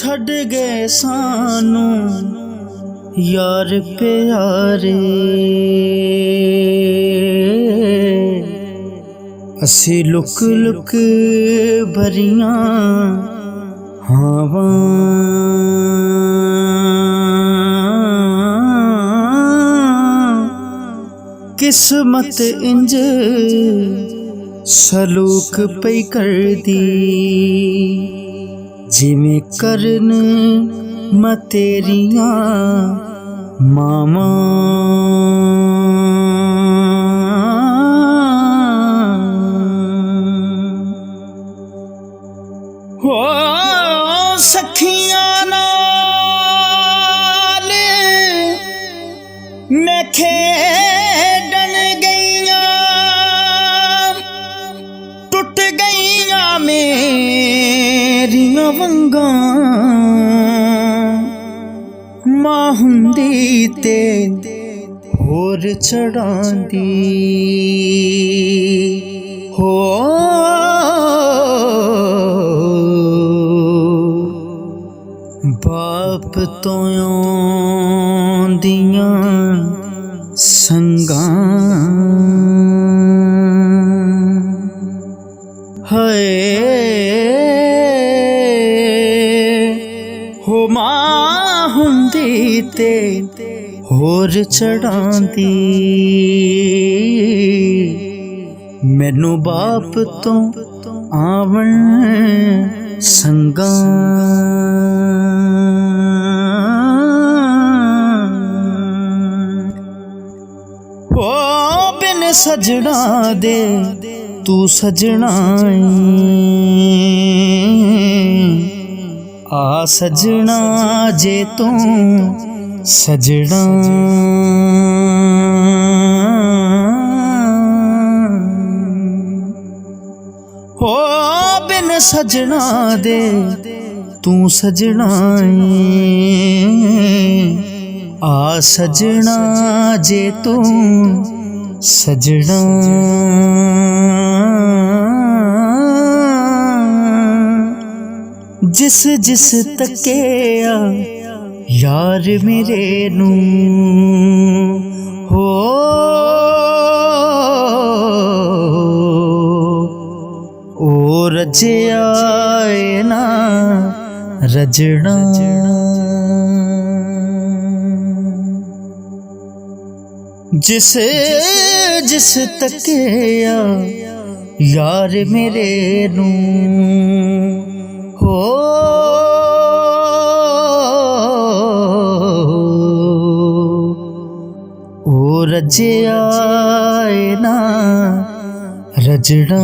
छड़ गए सानू यार प्यारे, असी लुक लुक भरियां हवां किस्मत इंज सलूक पई कर दी जिमें करन मैं तेरियां मामा। हो सखियां नाल मैं खेडन गईयां, टुट गईयां मेरियां वंगां, मां हुंदी ते होर चढ़ांदी हो। बाप तो आंदियां संगां हाय हो, मां हुंदी ते होर चढ़ांदी, मैनू बाप तो आवन संगां। ओ बिन सजना दे तू सजना आ सजना जे तू सजना। हो बिन सजना दे तू सजना आ सजना जे तू सजना। जिस जिस तकिया यार मेरे नू हो, ओ रजिया ना रजना। जिस जिस तकिया यार मेरे नू हो, ओ रजिया ना रजना।